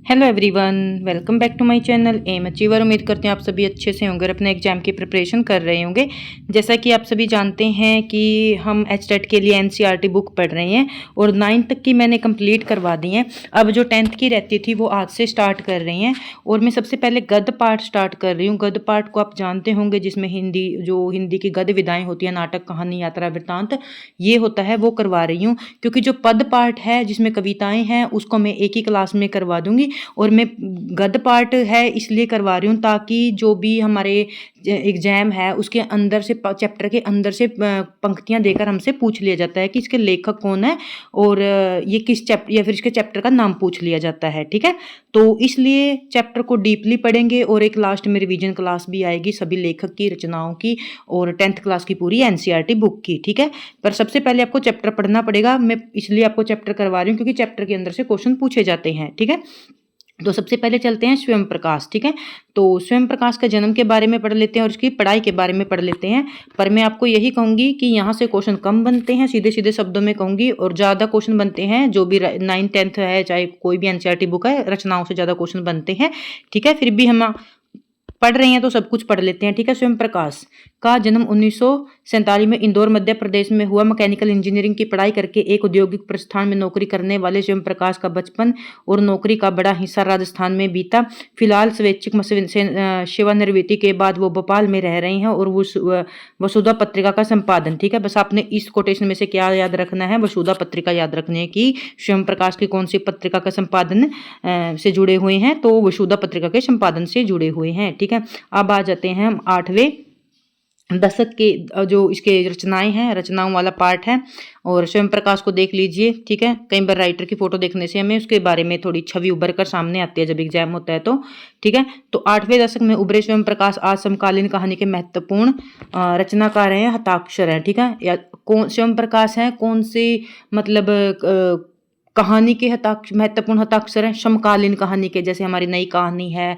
Hello everyone, welcome back to my channel M Achiever. उम्मीद करते हैं आप सभी अच्छे से होंगे और अपने एग्जाम की प्रिपरेशन कर रहे होंगे। जैसा कि आप सभी जानते हैं कि हम एचटेट के लिए एनसीईआरटी बुक पढ़ रहे हैं और 9th तक की मैंने कंप्लीट करवा दी है। अब जो 10th की रहती थी वो आज से स्टार्ट कर रही हैं और मैं सबसे पहले गद्य पाठ स्टार्ट कर रही हूँ। गद्य पाठ को आप जानते होंगे, जिसमें हिंदी की गद्य विधाएँ होती हैं, नाटक, कहानी, यात्रा, वृत्तांत, ये होता है, वो करवा रही हूँ। क्योंकि जो पद पाठ है जिसमें कविताएँ हैं उसको मैं एक ही क्लास में करवा दूँगी और मैं गद्य पाठ है इसलिए करवा रही हूँ ताकि जो भी हमारे एग्जाम है उसके अंदर से, चैप्टर के अंदर से पंक्तियाँ देकर हमसे पूछ लिया जाता है कि इसके लेखक कौन है और ये किस चैप्टर या फिर इसके चैप्टर का नाम पूछ लिया जाता है। ठीक है, तो इसलिए चैप्टर को डीपली पढ़ेंगे और एक लास्ट में रिवीजन क्लास भी आएगी सभी लेखक की रचनाओं की और 10th क्लास की पूरी एनसीईआरटी बुक की। ठीक है, पर सबसे पहले आपको चैप्टर पढ़ना पड़ेगा। मैं इसलिए आपको चैप्टर करवा रही हूँ क्योंकि चैप्टर के अंदर से क्वेश्चन पूछे जाते हैं। ठीक है, तो सबसे पहले चलते हैं स्वयं प्रकाश। ठीक है, तो स्वयं प्रकाश का जन्म के बारे में पढ़ लेते हैं और उसकी पढ़ाई के बारे में पढ़ लेते हैं। पर मैं आपको यही कहूँगी कि यहाँ से क्वेश्चन कम बनते हैं, सीधे सीधे शब्दों में कहूँगी, और ज़्यादा क्वेश्चन बनते हैं जो भी 9th 10th है, चाहे कोई भी एनसीईआरटी बुक है, रचनाओं से ज़्यादा क्वेश्चन बनते हैं। ठीक है, फिर भी हम पढ़ रहे हैं तो सब कुछ पढ़ लेते हैं। ठीक है, स्वयं प्रकाश का जन्म 1947 में इंदौर मध्य प्रदेश में हुआ। मैकेनिकल इंजीनियरिंग की पढ़ाई करके एक औद्योगिक प्रतिष्ठान में नौकरी करने वाले स्वयं प्रकाश का बचपन और नौकरी का बड़ा हिस्सा राजस्थान में बीता। फिलहाल स्वैच्छिक सेवानिवृत्ति के बाद वो भोपाल में रह रहे हैं और वसुधा पत्रिका का संपादन। ठीक है, बस आपने इस कोटेशन में से क्या याद रखना है, वसुधा पत्रिका याद रखनी है कि स्वयं प्रकाश की कौन सी पत्रिका का संपादन से जुड़े हुए हैं, तो वसुधा पत्रिका के संपादन से जुड़े हुए हैं। ठीक है, अब आ जाते हैं हम 8वें दशक के जो इसके रचनाएं हैं, रचनाओं वाला पार्ट है और स्वयं प्रकाश को देख लीजिए। ठीक है, कई बार राइटर की फोटो देखने से हमें उसके बारे में थोड़ी छवि उभर कर सामने आती है जब एग्जाम होता है तो। ठीक है, तो 8वें दशक में उभरे स्वयं प्रकाश आज समकालीन कहानी के महत्वपूर्ण रचनाकार हैं, हस्ताक्षर हैं। ठीक है, या कौन स्वयं प्रकाश हैं, कौन से मतलब कहानी के महत्वपूर्ण हस्ताक्षर हैं, समकालीन कहानी के, जैसे हमारी नई कहानी है,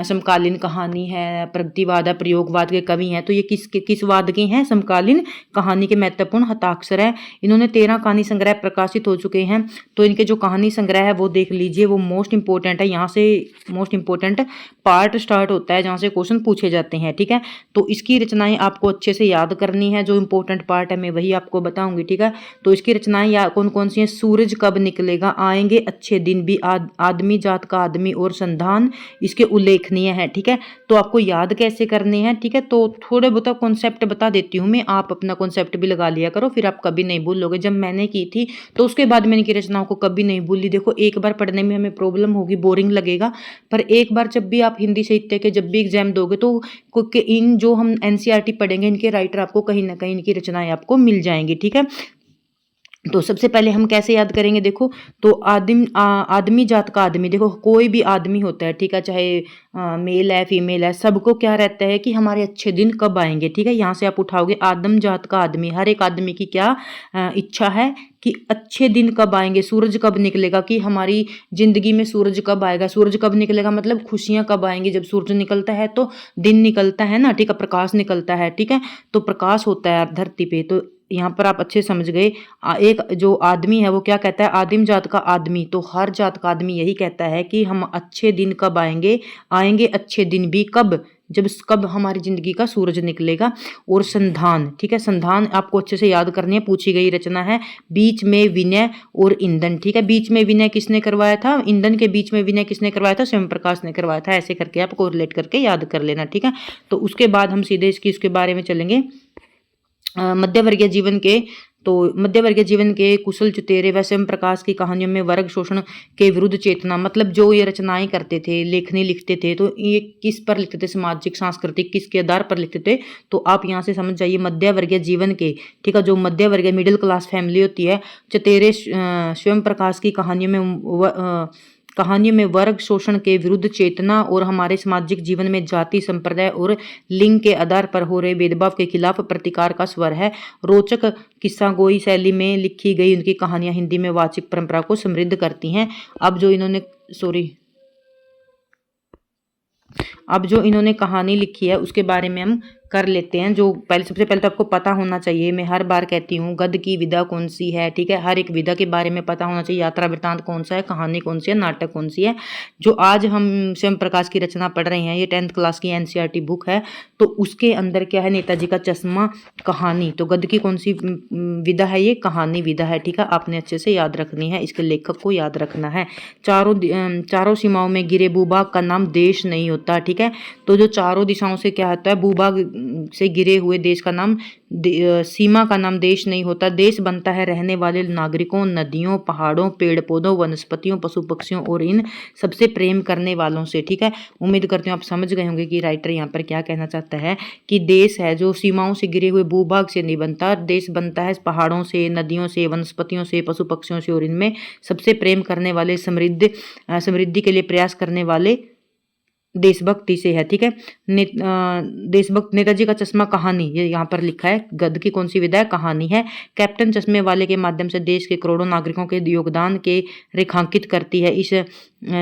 समकालीन कहानी है, प्रगतिवाद है, प्रयोगवाद के कवि हैं, तो ये किस वाद के हैं, समकालीन कहानी के महत्वपूर्ण हस्ताक्षर हैं। इन्होंने 13 कहानी संग्रह प्रकाशित हो चुके हैं। तो इनके जो कहानी संग्रह है वो देख लीजिए, वो मोस्ट इंपॉर्टेंट है। यहाँ से मोस्ट इंपॉर्टेंट पार्ट स्टार्ट होता है जहाँ से क्वेश्चन पूछे जाते हैं। ठीक है, तो इसकी रचनाएं आपको अच्छे से याद करनी है। जो इंपॉर्टेंट पार्ट है मैं वही आपको बताऊंगी। ठीक है, तो इसकी रचनाएं कौन कौन सी हैं? सूरज कब निकलेगा, आएंगे अच्छे दिन भी, आदमी जात का आदमी और संधान इसके उल्लेखनीय है। ठीक है, तो आपको याद कैसे करने हैं? ठीक है, तो थोड़े बहुत कॉन्सेप्ट बता देती हूँ मैं, आप अपना कॉन्सेप्ट भी लगा लिया करो, फिर आप कभी नहीं भूलोगे। जब मैंने की थी तो उसके बाद मैंने की रचनाओं को कभी नहीं भूली। देखो, एक बार पढ़ने में हमें प्रॉब्लम होगी, बोरिंग लगेगा, पर एक बार जब भी आप हिंदी साहित्य के जब भी एग्जाम दोगे तो इन जो हम एनसीईआरटी पढ़ेंगे इनके राइटर आपको कहीं ना कहीं इनकी रचनाएं आपको मिल जाएंगी। ठीक है, तो सबसे पहले हम कैसे याद करेंगे? देखो, तो आदमी जात का आदमी, देखो कोई भी आदमी होता है, ठीक है, चाहे मेल है फीमेल है, सबको क्या रहता है कि हमारे अच्छे दिन कब आएंगे। ठीक है, यहाँ से आप उठाओगे आदम जात का आदमी, हर एक आदमी की क्या इच्छा है कि अच्छे दिन कब आएंगे, सूरज कब निकलेगा, कि हमारी जिंदगी में सूरज कब आएगा। सूरज कब निकलेगा मतलब खुशियां कब आएंगी, जब सूरज निकलता है तो दिन निकलता है ना, ठीक है, प्रकाश निकलता है। ठीक है, तो प्रकाश होता है धरती पे। तो यहाँ पर आप अच्छे समझ गए। एक जो आदमी है वो क्या कहता है, आदिम जात का आदमी, तो हर जात का आदमी यही कहता है कि हम अच्छे दिन कब आएंगे, आएंगे अच्छे दिन भी कब, कब हमारी जिंदगी का सूरज निकलेगा। और संधान, ठीक है, संधान आपको अच्छे से याद करनी है, पूछी गई रचना है। बीच में विनय और ईंधन, ठीक है, बीच में विनय किसने करवाया था, ईंधन के बीच में विनय किसने करवाया था, स्वयं प्रकाश ने करवाया था। ऐसे करके आप कोरिलेट करके याद कर लेना। ठीक है, तो उसके बाद हम सीधे उसके बारे में चलेंगे। मध्यवर्गीय जीवन के, तो मध्यवर्गीय जीवन के कुशल चुतेरे व स्वयं प्रकाश की कहानियों में वर्ग शोषण के विरुद्ध चेतना, मतलब जो ये रचनाएं करते थे, लेखनी लिखते थे, तो ये किस पर लिखते थे, सामाजिक सांस्कृतिक किसके आधार पर लिखते थे, तो आप यहाँ से समझ जाइए मध्यवर्गीय जीवन के। ठीक है, जो मध्यवर्गीय मिडिल क्लास फैमिली होती है, चुतेरे स्वयं प्रकाश की कहानियों में वर्ग शोषण के विरुद्ध चेतना और हमारे सामाजिक जीवन में जाति, संप्रदाय और लिंग के आधार पर हो रहे भेदभाव के खिलाफ प्रतिकार का स्वर है। रोचक किस्सागोई शैली में लिखी गई उनकी कहानियां हिंदी में वाचिक परंपरा को समृद्ध करती हैं। अब जो इन्होंने कहानी लिखी है उसके बारे में हम कर लेते हैं। जो पहले सबसे पहले तो आपको पता होना चाहिए, मैं हर बार कहती हूँ, गद्य की विधा कौन सी है, ठीक है। हर एक विधा के बारे में पता होना चाहिए। यात्रा वृत्तांत कौन सा है, कहानी कौन सी है, नाटक कौन सी है। जो आज हम स्वयं प्रकाश की रचना पढ़ रहे हैं, ये 10th क्लास की एनसीईआरटी बुक है, तो उसके अंदर क्या है, नेताजी का चश्मा कहानी। तो गद्य की कौन सी विधा है, ये कहानी विधा है, ठीक है। आपने अच्छे से याद रखनी है, इसके लेखक को याद रखना है। चारों सीमाओं में गिरे भूभाग का नाम देश नहीं होता, ठीक है। तो जो चारों दिशाओं से क्या होता है, भूभाग से गिरे हुए देश का नाम, सीमा का नाम देश नहीं होता। देश बनता है रहने वाले नागरिकों, नदियों, पहाड़ों, पेड़ पौधों, वनस्पतियों, पशु पक्षियों और इन सबसे प्रेम करने वालों से, ठीक है। उम्मीद करती हूँ आप समझ गए होंगे कि राइटर यहाँ पर क्या कहना चाहता है, कि देश है जो सीमाओं से गिरे हुए भूभाग से नहीं बनता, देश बनता है पहाड़ों से, नदियों से, वनस्पतियों से, पशु पक्षियों से और इनमें सबसे प्रेम करने वाले, समृद्धि के लिए प्रयास करने वाले देशभक्ति से है, ठीक है। देशभक्त नेताजी का चश्मा कहानी, ये यहाँ पर लिखा है। गद्य की कौन सी विधा है, कहानी है। कैप्टन चश्मे वाले के माध्यम से देश के करोड़ों नागरिकों के योगदान के रेखांकित करती है।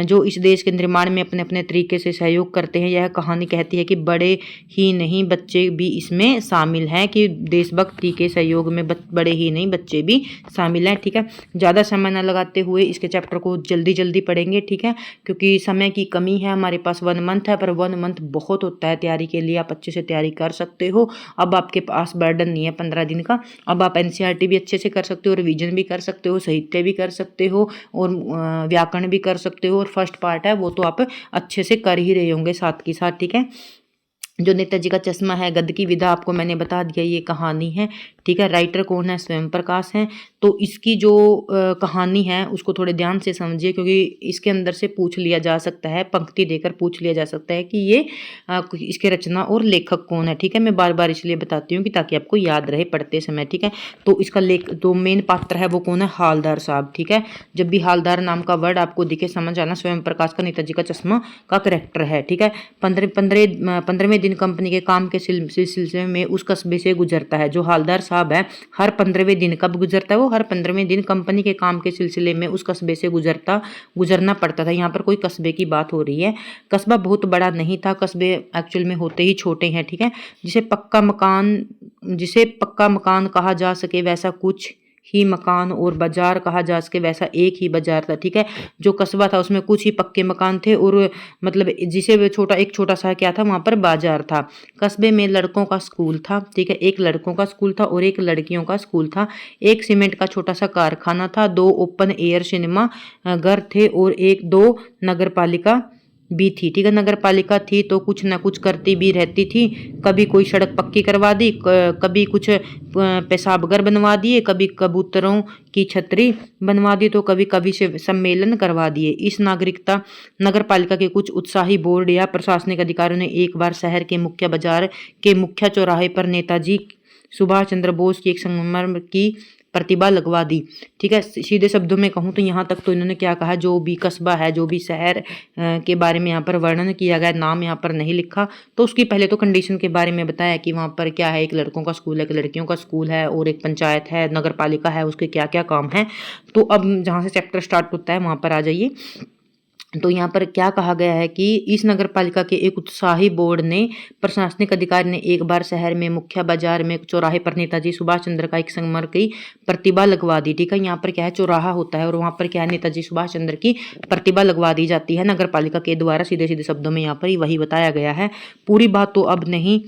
जो इस देश के निर्माण में अपने अपने तरीके से सहयोग करते हैं। यह कहानी कहती है कि बड़े ही नहीं बच्चे भी इसमें शामिल हैं, कि देशभक्ति के सहयोग में बड़े ही नहीं बच्चे भी शामिल हैं, ठीक है। ज़्यादा समय न लगाते हुए इसके चैप्टर को जल्दी जल्दी पढ़ेंगे, ठीक है, क्योंकि समय की कमी है। हमारे पास 1 मंथ है, पर 1 मंथ बहुत होता है तैयारी के लिए। आप अच्छे से तैयारी कर सकते हो। अब आपके पास बर्डन नहीं है 15 दिन का। अब आप एनसीईआरटी भी अच्छे से कर सकते हो, रिवीजन भी कर सकते हो, साहित्य भी कर सकते हो और व्याकरण भी कर सकते हो। और फर्स्ट पार्ट है वो तो आप अच्छे से कर ही रहे होंगे साथ के साथ, ठीक है। जो नेताजी का चश्मा है, गद्य की विधा आपको मैंने बता दिया, ये कहानी है, ठीक है। राइटर कौन है, स्वयं प्रकाश है। तो इसकी जो कहानी है उसको थोड़े ध्यान से समझिए, क्योंकि इसके अंदर से पूछ लिया जा सकता है, पंक्ति देकर पूछ लिया जा सकता है कि ये इसके रचना और लेखक कौन है, ठीक है। मैं बार बार इसलिए बताती हूँ कि ताकि आपको याद रहे पढ़ते समय, ठीक है। तो इसका जो मेन पात्र है वो कौन है, हालदार साहब, ठीक है। जब भी हालदार नाम का वर्ड आपको दिखे समझ आना, स्वयं प्रकाश का नेताजी का चश्मा का करेक्टर है, ठीक है। 15वें दिन कंपनी के काम के सिलसिले में उस कस्बे से गुजरता है। जो हालदार साहब है, हर 15वें दिन कब गुजरता है, वो हर 15वें दिन कंपनी के काम के सिलसिले में उस कस्बे से गुजरना पड़ता था। यहाँ पर कोई कस्बे की बात हो रही है। कस्बा बहुत बड़ा नहीं था, कस्बे एक्चुअल में होते ही छोटे हैं, ठीक है। जिसे पक्का मकान कहा जा सके वैसा कुछ ही मकान, और बाजार कहा जा सके वैसा एक ही बाजार था, ठीक है। जो कस्बा था उसमें कुछ ही पक्के मकान थे, और मतलब जिसे वे एक छोटा सा क्या था, वहाँ पर बाजार था। कस्बे में लड़कों का स्कूल था, ठीक है। एक लड़कों का स्कूल था और एक लड़कियों का स्कूल था। एक सीमेंट का छोटा सा कारखाना था, 2 ओपन एयर सिनेमा घर थे और 2 नगर पालिका भी थी, ठीक है। नगर पालिका थी तो कुछ ना कुछ करती भी रहती थी। कभी कोई सड़क पक्की करवा दी, कभी कुछ पेशाब घर बनवा दिए, कभी कबूतरों की छतरी बनवा दी, तो कभी कभी से सम्मेलन करवा दिए। इस नगर पालिका के कुछ उत्साही बोर्ड या प्रशासनिक अधिकारियों ने एक बार शहर के मुख्य बाजार के मुख्य चौराहे पर नेताजी सुभाष चंद्र बोस की एक संगमरमर की प्रतिभा लगवा दी, ठीक है। सीधे शब्दों में कहूँ तो यहाँ तक तो इन्होंने क्या कहा, जो भी कस्बा है, जो भी शहर के बारे में यहाँ पर वर्णन किया गया, नाम यहाँ पर नहीं लिखा, तो उसकी पहले तो कंडीशन के बारे में बताया कि वहाँ पर क्या है, एक लड़कों का स्कूल है, एक लड़कियों का स्कूल है और एक पंचायत है, नगर पालिका है, उसके क्या क्या काम है। तो अब जहाँ से चैप्टर स्टार्ट होता है वहाँ पर आ जाइए। तो यहाँ पर क्या कहा गया है कि इस नगर पालिका के एक उत्साही बोर्ड ने, प्रशासनिक अधिकारी ने एक बार शहर में मुख्य बाजार में चौराहे पर नेताजी सुभाष चंद्र का एक संगमरमर की प्रतिभा लगवा दी, ठीक है। यहाँ पर क्या है, चौराहा होता है और वहाँ पर क्या है, नेताजी सुभाष चंद्र की प्रतिभा लगवा दी जाती है नगर पालिका के द्वारा। सीधे सीधे शब्दों में यहाँ पर वही बताया गया है। पूरी बात तो अब नहीं,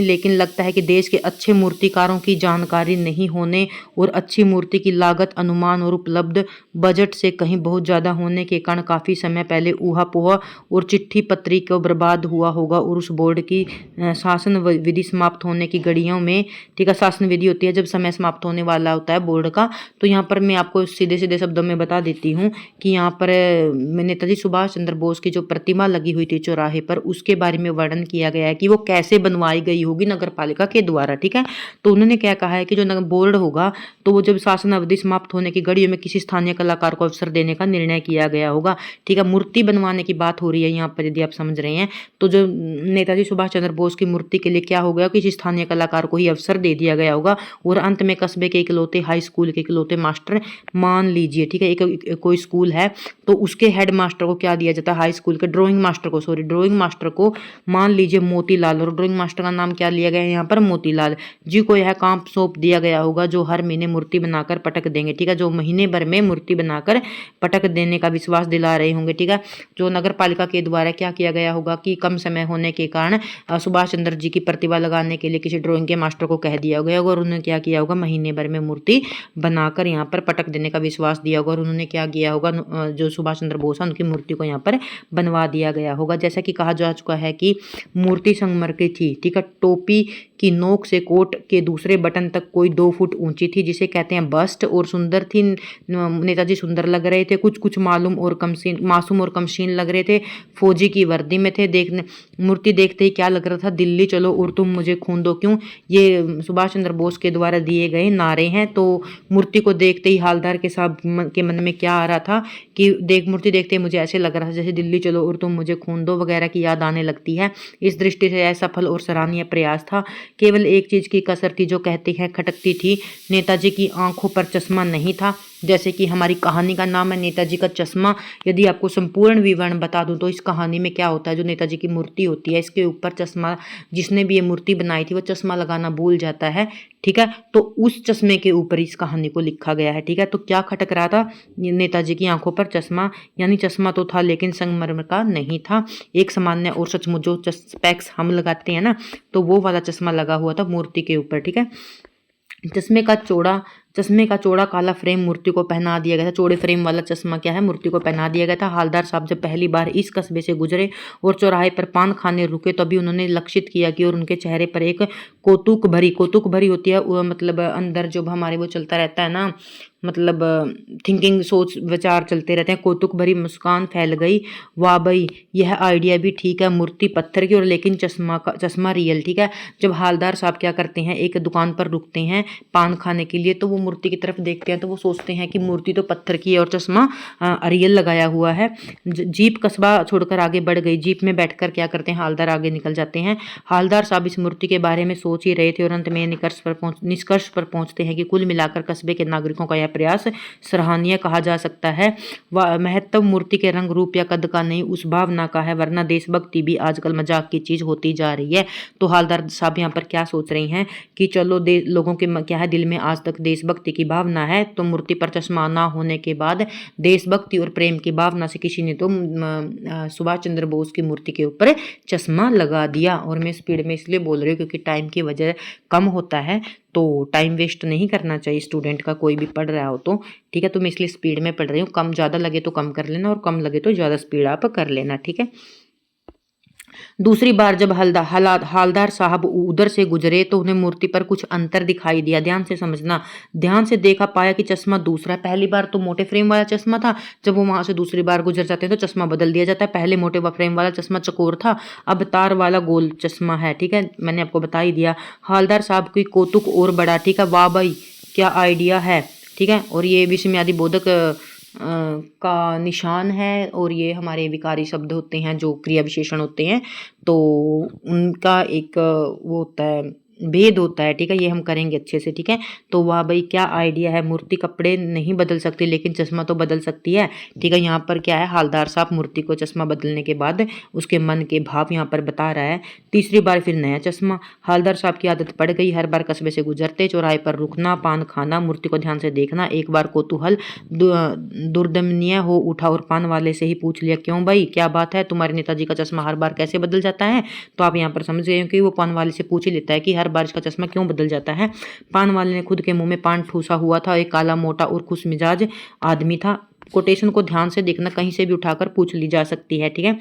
लेकिन लगता है कि देश के अच्छे मूर्तिकारों की जानकारी नहीं होने और अच्छी मूर्ति की लागत, अनुमान और उपलब्ध बजट से कहीं बहुत ज़्यादा होने के कारण काफ़ी समय पहले ऊहा-पोहा और चिट्ठी पत्री को बर्बाद हुआ होगा, और उस बोर्ड की शासन विधि समाप्त होने की घड़ियों में, ठीक है। शासन विधि होती है जब समय समाप्त होने वाला होता है बोर्ड का। तो यहाँ पर मैं आपको सीधे सीधे शब्दों में बता देती हूँ कि यहाँ पर नेताजी सुभाष चंद्र बोस की जो प्रतिमा लगी हुई थी चौराहे पर, उसके बारे में वर्णन किया गया है कि वो कैसे बनवाई गई होगी नगर पालिका के द्वारा, ठीक है। तो उन्होंने क्या कहा है कि जो नगर बोर्ड होगा तो वो जब शासन अवधि समाप्त होने की घड़ियों में किसी स्थानीय कलाकार को अवसर देने का निर्णय किया गया होगा, ठीक है। मूर्ति बनवाने की बात हो रही है यहाँ पर, यदि आप समझ रहे हैं तो जो नेताजी सुभाष चंद्र बोस की मूर्ति के लिए क्या हो गया, किसी स्थानीय कलाकार को ही अवसर दे दिया गया होगा। और अंत में कस्बे के इकलौते हाई स्कूल के इकलौते मास्टर मान लीजिए, ठीक है, एक कोई स्कूल है तो उसके हेड मास्टर को क्या दिया जाता है, हाई स्कूल के ड्राइंग मास्टर को मान लीजिए मोतीलाल, और ड्राइंग मास्टर का नाम क्या लिया गया है यहाँ पर, मोतीलाल जी को यह काम सौंप दिया गया होगा जो हर महीने मूर्ति बनाकर पटक देंगे, ठीक है। जो महीने भर में मूर्ति बनाकर पटक देने का विश्वास दिला रहे होंगे, ठीक है। जो नगर पालिका के द्वारा क्या किया गया होगा कि कम समय होने के कारण सुभाष चंद्र जी की प्रतिभा लगाने के लिए किसी ड्राइंग के मास्टर को कह दिया गया होगा और उन्होंने क्या किया होगा, महीने भर में मूर्ति बनाकर यहाँ पर पटक देने का विश्वास दिया होगा और उन्होंने क्या किया होगा, जो सुभाष चंद्र बोस है उनकी मूर्ति को यहाँ पर बनवा दिया गया होगा। जैसा कि कहा जा चुका है कि मूर्ति संगमरमर की थी, ठीक है। टोपी की नोक से कोट के दूसरे बटन तक कोई 2 फुट ऊंची थी, जिसे कहते हैं बस्ट, और सुंदर थी। नेताजी सुंदर लग रहे थे, कुछ मासूम और कमसीन लग रहे थे, फौजी की वर्दी में थे। देखने मूर्ति देखते ही क्या लग रहा था, दिल्ली चलो और तुम मुझे खून दो क्यों, ये सुभाष चंद्र बोस के द्वारा दिए गए नारे हैं। तो मूर्ति को देखते ही हालदार के साहब के मन में क्या आ रहा था कि मूर्ति देखते ही मुझे ऐसे लग रहा था जैसे दिल्ली चलो और तुम मुझे खून दो वगैरह की याद आने लगती है। इस दृष्टि से यह सफल और सराहनीय प्रयास था। केवल एक चीज की कसर थी जो कहती है खटकती थी, नेताजी की आंखों पर चश्मा नहीं था। जैसे कि हमारी कहानी का नाम है नेताजी का चश्मा। यदि आपको संपूर्ण विवरण बता दूं तो इस कहानी में क्या होता है, जो नेताजी की मूर्ति होती है इसके ऊपर चश्मा, जिसने भी ये मूर्ति बनाई थी वो चश्मा लगाना भूल जाता है, ठीक है। तो उस चश्मे के ऊपर इस कहानी को लिखा गया है, ठीक है। तो क्या खटक रहा था, नेताजी की आंखों पर चश्मा, यानी चश्मा तो था लेकिन संगमरमर का नहीं था, एक सामान्य और सचमुच जो स्पेक्स हम लगाते हैं ना, तो वो वाला चश्मा लगा हुआ था मूर्ति के ऊपर, ठीक है। चश्मे का चौड़ा काला फ्रेम मूर्ति को पहना दिया गया था। चौड़े फ्रेम वाला चश्मा क्या है, मूर्ति को पहना दिया गया था। हालदार साहब जब पहली बार इस कस्बे से गुजरे और चौराहे पर पान खाने रुके तभी उन्होंने लक्षित किया कि और उनके चेहरे पर एक कौतुक भरी होती है, मतलब अंदर जो हमारे वो चलता रहता है ना, मतलब थिंकिंग, सोच विचार चलते रहते हैं। कौतुक भरी मुस्कान फैल गई, वाह भाई यह आइडिया भी ठीक है, मूर्ति पत्थर की और लेकिन चश्मा रियल, ठीक है। जब हालदार साहब क्या करते हैं, एक दुकान पर रुकते हैं पान खाने के लिए, तो वो मूर्ति की तरफ देखते हैं तो वो सोचते हैं कि मूर्ति तो पत्थर की है और चश्मा रियल लगाया हुआ है। जीप कस्बा छोड़कर आगे बढ़ गई। जीप में बैठकर क्या करते हैं, हालदार आगे निकल जाते हैं। हालदार साहब इस मूर्ति के बारे में सोच ही रहे थे और अंत में निष्कर्ष पर पहुंचते हैं कि कुल मिलाकर कस्बे के नागरिकों का यह प्रयास सराहनीय कहा जा सकता है। महत्व मूर्ति के रंग रूप या कद का नहीं, उस भावना का है, वरना देशभक्ति भी आजकल मजाक की चीज होती जा रही है। तो हालदार साहब यहाँ पर क्या सोच रही हैं कि चलो लोगों के क्या है, दिल में आज तक देशभक्ति की भावना है, तो मूर्ति पर चश्मा ना होने के बाद देशभक्ति और प्रेम की भावना से किसी ने तो सुभाष चंद्र बोस की मूर्ति के ऊपर चश्मा लगा दिया। और मैं स्पीड में इसलिए बोल रही हूँ क्योंकि टाइम की वजह कम होता है, तो टाइम वेस्ट नहीं करना चाहिए स्टूडेंट का, कोई भी पढ़ रहा हो तो, ठीक है। तो मैं इसलिए स्पीड में पढ़ रही हूँ, कम ज़्यादा लगे तो कम कर लेना और कम लगे तो ज़्यादा स्पीड आप कर लेना, ठीक है। दूसरी बार जब हालदार साहब उधर से गुजरे तो उन्हें मूर्ति पर कुछ अंतर दिखाई दिया। ध्यान से समझना, ध्यान से देखा, पाया कि चश्मा दूसरा है। पहली बार तो मोटे फ्रेम वाला चश्मा था, जब वो वहां से दूसरी बार गुजर जाते हैं तो चश्मा बदल दिया जाता है। पहले मोटे फ्रेम वाला चश्मा चकोर था, अब तार वाला गोल चश्मा है, ठीक है। मैंने आपको बता ही दिया। हालदार साहब की कौतुक और बड़ा, ठीक है, वाह भाई क्या आइडिया है, ठीक है। और ये विस्मयादि बोधक का निशान है, और ये हमारे विकारी शब्द होते हैं जो क्रिया विशेषण होते हैं, तो उनका एक वो होता है, भेद होता है, ठीक है। ये हम करेंगे अच्छे से, ठीक है। तो वाह भाई क्या आइडिया है, मूर्ति कपड़े नहीं बदल सकती लेकिन चश्मा तो बदल सकती है, ठीक है। यहाँ पर क्या है, हालदार साहब मूर्ति को चश्मा बदलने के बाद उसके मन के भाव यहाँ पर बता रहा है। तीसरी बार फिर नया चश्मा। हालदार साहब की आदत पड़ गई, हर बार कस्बे से गुजरते चौराहे पर रुकना, पान खाना, मूर्ति को ध्यान से देखना। एक बार कौतूहल दुर्दमनीय हो उठा और पान वाले से ही पूछ लिया, क्यों भाई क्या बात है, तुम्हारे नेताजी का चश्मा हर बार कैसे बदल जाता है। तो आप यहाँ पर समझ गए कि वो पान वाले से पूछ ही लेता है कि हर बारिश का चश्मा क्यों बदल जाता है। पान वाले ने खुद के मुंह में पान ठूसा हुआ था, एक काला मोटा और खुश मिजाज आदमी था। कोटेशन को ध्यान से देखना, कहीं से भी उठाकर पूछ ली जा सकती है, ठीक है।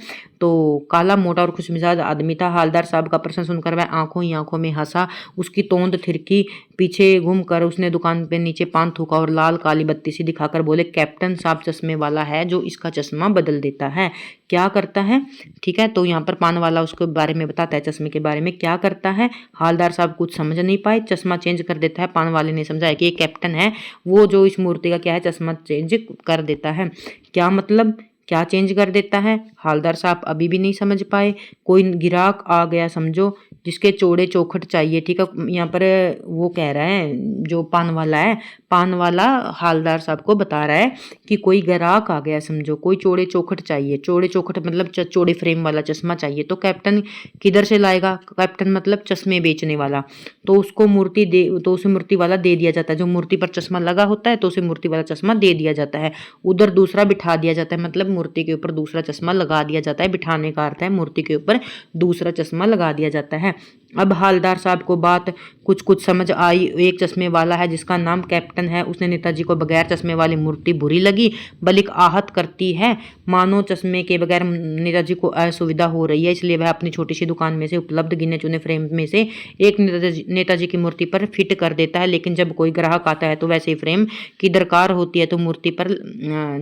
तो काला मोटा और खुशमिजाज आदमी था। हालदार साहब का प्रश्न सुनकर वह आंखों ही आंखों में हंसा, उसकी तोंद थिरकी, पीछे घूमकर उसने दुकान पे नीचे पान थूका और लाल काली बत्ती सी दिखाकर बोले, कैप्टन साहब चश्मे वाला है जो इसका चश्मा बदल देता है। क्या करता है? ठीक है, तो यहाँ पर पान वाला उसके बारे में बताता है, चश्मे के बारे में। क्या करता है? हालदार साहब कुछ समझ नहीं पाए, चश्मा चेंज कर देता है। पान वाले ने समझाया कि ये कैप्टन है, वो जो इस मूर्ति का क्या है, चश्मा चेंज कर देता है। क्या मतलब? क्या चेंज कर देता है? हालदार साहब अभी भी नहीं समझ पाए। कोई गिराक आ गया समझो, जिसके चौड़े चौखट चाहिए। ठीक है, यहाँ पर वो कह रहा है, जो पान वाला है, पान वाला हालदार साहब को बता रहा है कि कोई ग्राहक आ गया समझो, कोई चौड़े चौखट चाहिए। चौड़े चौखट मतलब चौड़े फ्रेम वाला चश्मा चाहिए। तो कैप्टन किधर से लाएगा? कैप्टन मतलब चश्मे बेचने वाला। तो उसको मूर्ति दे, तो उसे मूर्ति वाला दे दिया जाता है। जो मूर्ति पर चश्मा लगा होता है तो उसे मूर्ति वाला चश्मा दे दिया जाता है। उधर दूसरा बिठा दिया जाता है, मतलब मूर्ति के ऊपर दूसरा चश्मा लगा दिया जाता है। बिठाने का अर्थ है मूर्ति के ऊपर दूसरा चश्मा लगा दिया जाता है। अब हालदार साहब को बात कुछ कुछ समझ आई। एक चश्मे वाला है जिसका नाम कैप्टन है, उसने नेताजी को बगैर चश्मे वाली मूर्ति बुरी लगी, बल्कि आहत करती है। मानो चश्मे के बगैर नेताजी को असुविधा हो रही है, इसलिए वह अपनी छोटी सी दुकान में से उपलब्ध गिने चुने फ्रेम में से एक नेताजी की मूर्ति पर फिट कर देता है। लेकिन जब कोई ग्राहक आता है तो वैसे फ्रेम की दरकार होती है, तो मूर्ति पर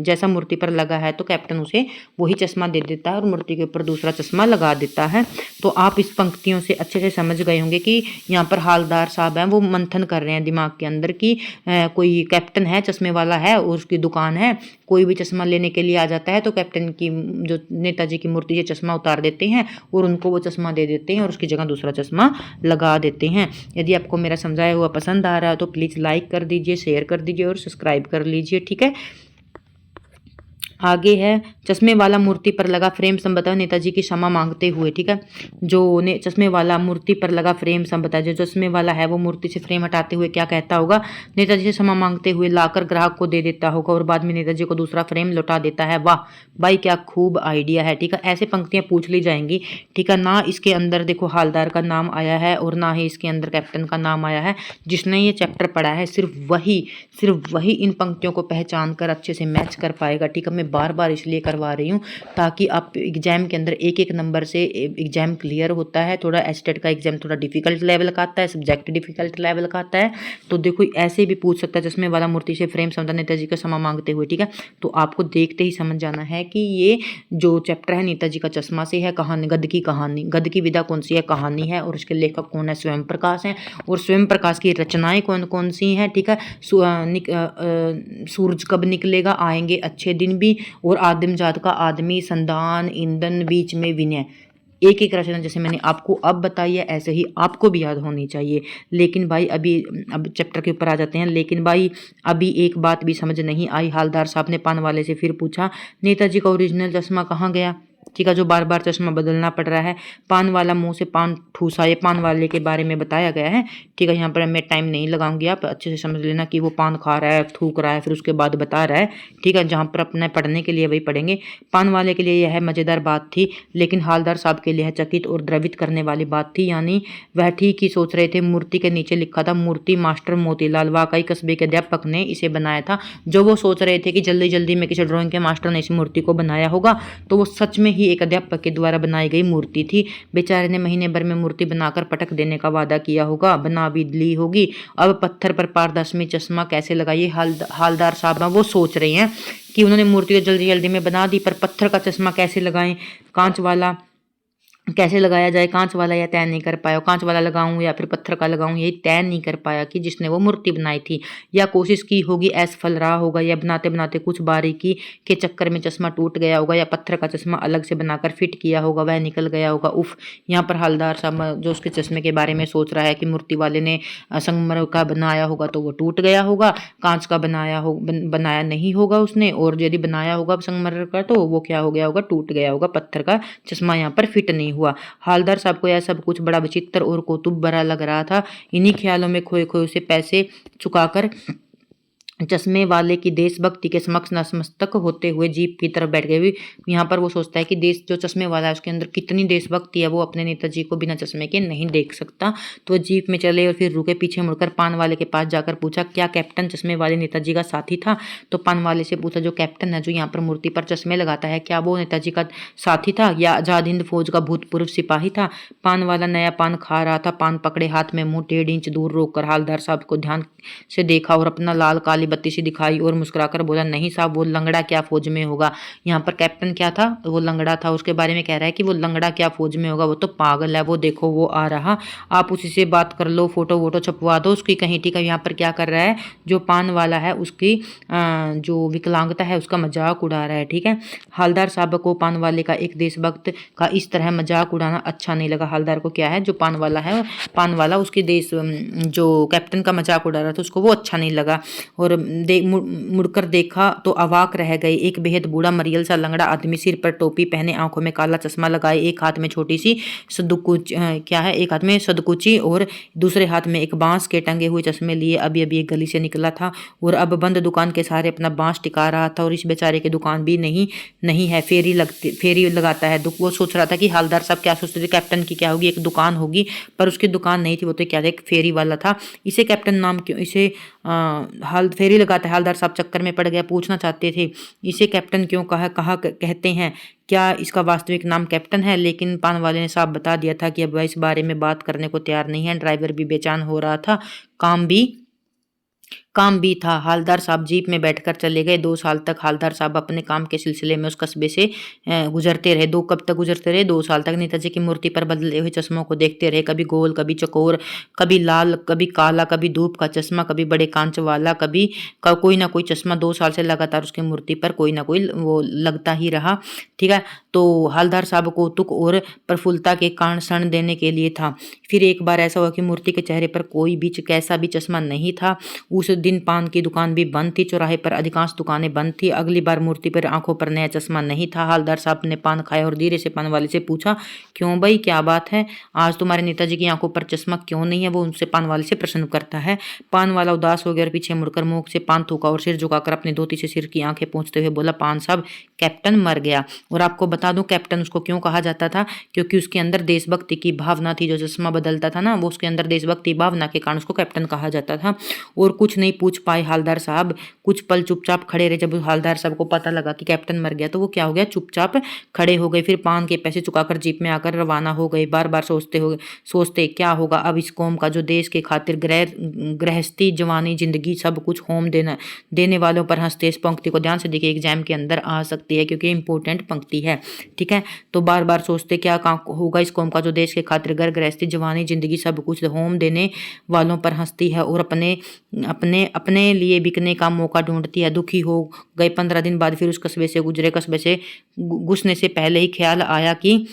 जैसा मूर्ति पर लगा है तो कैप्टन उसे वही चश्मा दे देता है और मूर्ति के ऊपर दूसरा चश्मा लगा देता है। तो आप इस पंक्तियों से अच्छे से समझ गए होंगे कि यहाँ पर हालदार साहब हैं, वो मंथन कर रहे हैं दिमाग के अंदर कि कोई कैप्टन है, चश्मे वाला है और उसकी दुकान है, कोई भी चश्मा लेने के लिए आ जाता है तो कैप्टन की, जो नेताजी की मूर्ति से चश्मा उतार देते हैं और उनको वो चश्मा दे देते हैं और उसकी जगह दूसरा चश्मा लगा देते हैं। यदि आपको मेरा समझाया हुआ पसंद आ रहा है तो प्लीज़ लाइक कर दीजिए, शेयर कर दीजिए और सब्सक्राइब कर लीजिए। ठीक है, आगे है, चश्मे वाला मूर्ति पर लगा फ्रेम संभवतः नेताजी की क्षमा मांगते हुए। ठीक है, जो चश्मे वाला मूर्ति पर लगा फ्रेम संभवतः जो चश्मे वाला है वो मूर्ति से फ्रेम हटाते हुए क्या कहता होगा? नेताजी से क्षमा मांगते हुए लाकर ग्राहक को दे देता होगा और बाद में नेताजी को दूसरा फ्रेम लौटा देता है। वाह भाई, क्या खूब आइडिया है। ठीक है, ऐसे पंक्तियां पूछ ली जाएंगी। ठीक है, ना इसके अंदर देखो हालदार का नाम आया है और ना ही इसके अंदर कैप्टन का नाम आया है। जिसने ये चैप्टर पढ़ा है सिर्फ वही इन पंक्तियों को पहचान कर अच्छे से मैच कर पाएगा। ठीक है, मैं बार बार इसलिए करवा रही हूँ ताकि आप एग्जाम के अंदर एक एक नंबर से एग्जाम क्लियर होता है। थोड़ा एस्टेट का एग्जाम थोड़ा डिफिकल्ट लेवल का आता है, सब्जेक्ट डिफिकल्ट लेवल का आता है। तो देखो ऐसे भी पूछ सकता है, चश्मे वाला मूर्ति से फ्रेम समझा नेताजी का क्षमा मांगते हुए। ठीक है, तो आपको देखते ही समझ जाना है कि ये जो चैप्टर है नेताजी का चश्मा से है। कहानी, गद्य की कहानी, गद्य की विधा कौन सी है, कहानी है, और उसके लेखक कौन है? स्वयं प्रकाश है। और स्वयं प्रकाश की रचनाएं कौन कौन सी हैं? ठीक है, सूरज कब निकलेगा, आएंगे अच्छे दिन भी, और आदिम जात का आदमी, संधान, ईंधन, बीच में विनय। एक एक रचना जैसे मैंने आपको अब बताई है ऐसे ही आपको भी याद होनी चाहिए। लेकिन भाई अब चैप्टर के ऊपर आ जाते हैं। लेकिन भाई अभी एक बात भी समझ नहीं आई। हालदार साहब ने पान वाले से फिर पूछा, नेताजी का ओरिजिनल चश्मा कहाँ गया? ठीक है, जो बार बार चश्मा बदलना पड़ रहा है। पान वाला मुंह से पान ठूसा, ये पान वाले के बारे में बताया गया है। ठीक है, यहाँ पर मैं टाइम नहीं लगाऊंगी, आप अच्छे से समझ लेना कि वो पान खा रहा है, थूक रहा है, फिर उसके बाद बता रहा है। ठीक है, जहाँ पर अपने पढ़ने के लिए वही पढ़ेंगे। पान वाले के लिए यह मज़ेदार बात थी, लेकिन हालदार साहब के लिए चकित और द्रवित करने वाली बात थी। यानी वह ठीक ही सोच रहे थे। मूर्ति के नीचे लिखा था, मूर्ति मास्टर मोतीलाल, वाकई कस्बे के अध्यापक ने इसे बनाया था। जो वो सोच रहे थे कि जल्दी जल्दी में किसी ड्राइंग के मास्टर ने इस मूर्ति को बनाया होगा, तो वो सच में ही एक अध्यापक के द्वारा बनाई गई मूर्ति थी। बेचारे ने महीने भर में मूर्ति बनाकर पटक देने का वादा किया होगा, बना भी ली होगी। अब पत्थर पर पारदर्शी चश्मा कैसे लगाइए? हालदार साहब वो सोच रहे हैं कि उन्होंने मूर्ति को जल्दी जल्दी में बना दी, पर पत्थर का चश्मा कैसे लगाएं, कांच वाला कैसे लगाया जाए? कांच वाला यह तय नहीं कर पाया। कांच वाला लगाऊं या फिर पत्थर का लगाऊं, यही तय नहीं कर पाया कि जिसने वो मूर्ति बनाई थी। या कोशिश की होगी, असफल रहा होगा, या बनाते बनाते कुछ बारीकी के चक्कर में चश्मा टूट गया होगा, या पत्थर का चश्मा अलग से बनाकर फिट किया होगा, वह निकल गया होगा। उफ, यहाँ पर हालदार साहब जो उसके चश्मे के बारे में सोच रहा है कि मूर्ति वाले ने संगमरमर का बनाया होगा तो वो टूट गया होगा, कांच का बनाया नहीं होगा उसने, और यदि बनाया होगा संगमरमर का तो वो क्या हो गया होगा? टूट गया होगा। पत्थर का चश्मा यहाँ पर फिट नहीं हुआ। हालदार साहब को यह सब कुछ बड़ा विचित्र और कौतुक भरा लग रहा था। इन्हीं ख्यालों में खोए खोए उसे पैसे चुकाकर चश्मे वाले की देशभक्ति के समक्ष नतमस्तक होते हुए जीप की तरफ बैठ गए। यहाँ पर वो सोचता है कि देश जो चश्मे वाला है उसके अंदर कितनी देशभक्ति है, वो अपने नेताजी को बिना चश्मे के नहीं देख सकता। तो वो जीप में चले और फिर रुके, पीछे मुड़कर पान वाले के पास जाकर पूछा, क्या कैप्टन चश्मे वाले नेताजी का साथी था? तो पान वाले से पूछा, जो कैप्टन है जो यहाँ पर मूर्ति पर चश्मे लगाता है, क्या वो नेताजी का साथी था या आजाद हिंद फौज का भूतपूर्व सिपाही था? पान वाला नया पान खा रहा था, पान पकड़े हाथ में मुंह 1.5 इंच दूर रोककर हवलदार साहब को ध्यान से देखा और अपना लाल काली बत्ती सी दिखाई और मुस्कुराकर बोला, नहीं साहब, वो लंगड़ा क्या फौज में होगा। यहाँ पर कैप्टन क्या था? वो लंगड़ा था। उसके बारे में कह रहा है कि वो लंगड़ा क्या फौज में होगा, वो तो पागल है, वो देखो वो आ रहा, आप उसी से बात कर लो, फोटो वोटो छपवा दो उसकी कहीं। ठीक है, यहाँ पर क्या कर रहा है, जो पान वाला है उसकी जो विकलांगता है उसका मजाक उड़ा रहा है। ठीक है, हवलदार साहब को पान वाले का एक देशभक्त का इस तरह मजाक उड़ाना अच्छा नहीं लगा। हवलदार को क्या है, जो पान वाला है, पान वाला उसके देश जो कैप्टन का मजाक उड़ा रहा था उसको वो अच्छा नहीं लगा। और मुड़कर देखा तो अवाक रह गए। एक बेहद बूढ़ा मरियल सा लंगड़ा आदमी, सिर पर टोपी पहने, आंखों में काला चश्मा लगाए, एक हाथ में छोटी सी एक हाथ में सदकुची और दूसरे हाथ में एक बांस के टंगे हुए चश्मे लिए अभी अभी एक गली से निकला था और अब बंद दुकान के सहारे अपना बांस टिका रहा था। और इस बेचारे की दुकान भी नहीं है, फेरी लगाता है। वो सोच रहा था कि हवलदार साहब क्या सोचते थे, कैप्टन की क्या होगी, एक दुकान होगी, पर उसकी दुकान नहीं थी, वो तो क्या था, एक फेरी वाला था। इसे कैप्टन नाम क्यों, इसे फेरी लगाता है, हवलदार साहब चक्कर में पड़ गया। पूछना चाहते थे, इसे कैप्टन क्यों कहते हैं, क्या इसका वास्तविक नाम कैप्टन है? लेकिन पान वाले ने साफ बता दिया था कि अब वह इस बारे में बात करने को तैयार नहीं है। ड्राइवर भी बेचैन हो रहा था, काम भी था। हवलदार साहब जीप में बैठकर चले गए। 2 साल तक हवलदार साहब अपने काम के सिलसिले में उस कस्बे से गुजरते रहे। कब तक गुजरते रहे? 2 साल तक। नेताजी की मूर्ति पर बदले हुए चश्मों को देखते रहे, कभी गोल, कभी चकोर, कभी लाल, कभी काला, कभी धूप का चश्मा, कभी बड़े कांच वाला, कभी कोई ना कोई चश्मा। 2 साल से लगातार उसकी मूर्ति पर कोई ना कोई वो लगता ही रहा। ठीक है, तो हवलदार साहब को तुक और प्रफुल्लता के कारण क्षण देने के लिए था। फिर एक बार ऐसा हुआ कि मूर्ति के चेहरे पर कोई भी कैसा भी चश्मा नहीं था। उस दिन पान की दुकान भी बंद थी, चौराहे पर अधिकांश दुकानें बंद थी। अगली बार मूर्ति पर आंखों पर नया चश्मा नहीं था। हवलदार साहब ने पान खाया और धीरे से पान वाले से पूछा, क्यों भाई, क्या बात है, आज तुम्हारे नेताजी की आंखों पर चश्मा क्यों नहीं है? वो उनसे पान वाले से प्रश्न करता है। पान वाला उदास हो गया और पीछे मुड़कर मुंह से पान थूका और सिर झुकाकर अपनी धोती से सिर की आंखें पोंछते हुए बोला, पान साहब, कैप्टन मर गया। और आपको बता दूं, कैप्टन उसको क्यों कहा जाता था, क्योंकि उसके अंदर देशभक्ति की भावना थी। जो चश्मा बदलता था ना, वो उसके अंदर देशभक्ति भावना के कारण उसको कैप्टन कहा जाता था। और कुछ नहीं पूछ पाए हवलदार साहब, कुछ पल चुपचाप खड़े रहे। जब हवलदार साहब को पता लगा कि कैप्टन मर गया तो वो क्या हो गया, चुपचाप खड़े हो गए। फिर पान के पैसे चुकाकर जीप में आकर रवाना हो गए। बार बार सोचते क्या होगा अब इस कौम का, जो देश के खातिर गृहस्थी, जवानी, जिंदगी सब कुछ होम देने वालों पर हंसते। इस पंक्ति को ध्यान से देखिए, एग्जाम के अंदर आ सकती है क्योंकि इंपॉर्टेंट पंक्ति है। ठीक है, तो बार बार सोचते क्या होगा इस कौम का, जो देश के खातिर गृहस्थी, जवानी, जिंदगी सब कुछ होम देने वालों पर हंसती है और अपने लिए बिकने का मौका ढूंढती है। दुखी हो गए। 15 दिन बाद फिर उस कस्बे से गुजरे। कस्बे से घुसने से पहले ही ख्याल आया कि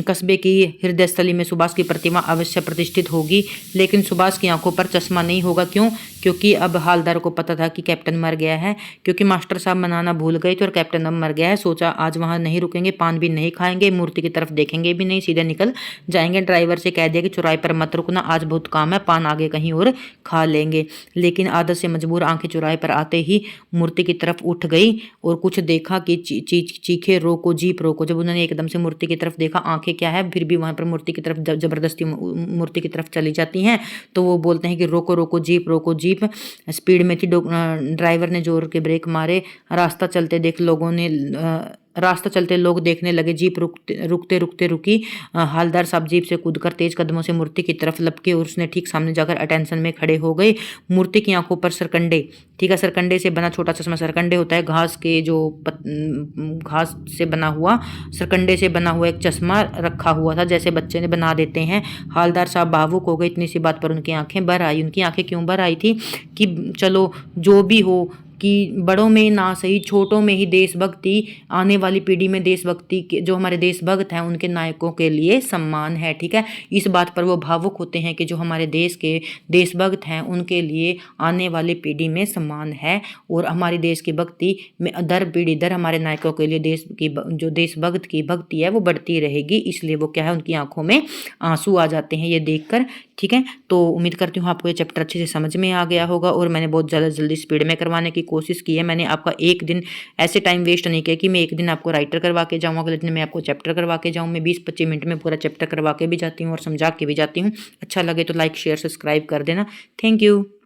कस्बे की हृदय स्थली में सुभाष की प्रतिमा अवश्य प्रतिष्ठित होगी, लेकिन सुभाष की आंखों पर चश्मा नहीं होगा। क्यों? क्योंकि अब हवलदार को पता था कि कैप्टन मर गया है, क्योंकि मास्टर साहब मनाना भूल गए थे और कैप्टन अब मर गया है। सोचा आज वहां नहीं रुकेंगे, पान भी नहीं खाएंगे, मूर्ति की तरफ देखेंगे भी नहीं, सीधे निकल जाएंगे। ड्राइवर से कह दिया कि चौराहे पर मत रुकना, आज बहुत काम है, पान आगे कहीं और खा लेंगे। लेकिन आदत से मजबूर आंखें चौराहे पर आते ही मूर्ति की तरफ उठ गई और कुछ देखा कि चीखे, रोको, जीप रोको। जब उन्होंने एकदम से मूर्ति की तरफ देखा, आंखें क्या है, फिर भी वहां पर मूर्ति की तरफ जबरदस्ती मूर्ति की तरफ चली जाती हैं, तो वो बोलते हैं कि रोको रोको जीप, रोको जीप। स्पीड में थी, ड्राइवर ने जोर के ब्रेक मारे। रास्ता चलते लोग देखने लगे। जीप रुकते रुकते रुकी। हवलदार साहब जीप से कूदकर तेज कदमों से मूर्ति की तरफ लपके और उसने ठीक सामने जाकर अटेंशन में खड़े हो गए। मूर्ति की आंखों पर सरकंडे, ठीक है, सरकंडे से बना छोटा चश्मा। सरकंडे होता है घास के जो घास से बना हुआ, सरकंडे से बना हुआ एक चश्मा रखा हुआ था, जैसे बच्चे ने बना देते हैं। हवलदार साहब भावुक हो गए। इतनी सी बात पर उनकी आंखें भर आई। उनकी आंखें क्यों भर आई थी कि चलो जो भी हो, कि बड़ों में ना सही, छोटों में ही देशभक्ति, आने वाली पीढ़ी में देशभक्ति के जो हमारे देशभक्त हैं उनके नायकों के लिए सम्मान है। ठीक है, इस बात पर वो भावुक होते हैं कि जो हमारे देश के देशभक्त हैं उनके लिए आने वाली पीढ़ी में सम्मान है और हमारे देश की भक्ति में दर पीढ़ी दर हमारे नायकों के लिए देश की जो देशभक्त की भक्ति है वो बढ़ती रहेगी। इसलिए वो क्या है, उनकी आंखों में आंसू आ जाते हैं ये देखकर ठीक है। तो उम्मीद करती हूँ आपको ये चैप्टर अच्छे से समझ में आ गया होगा और मैंने बहुत ज़्यादा जल्दी स्पीड में करवाने की कोशिश की है। मैंने आपका एक दिन ऐसे टाइम वेस्ट नहीं किया कि मैं एक दिन आपको राइटर करवा के जाऊँ, अगले दिन मैं आपको चैप्टर करवा के जाऊँ। मैं 20-25 मिनट में पूरा चैप्टर करवा के भी जाती हूँ और समझा के भी जाती हूँ। अच्छा लगे तो लाइक शेयर सब्सक्राइब कर देना। Thank you.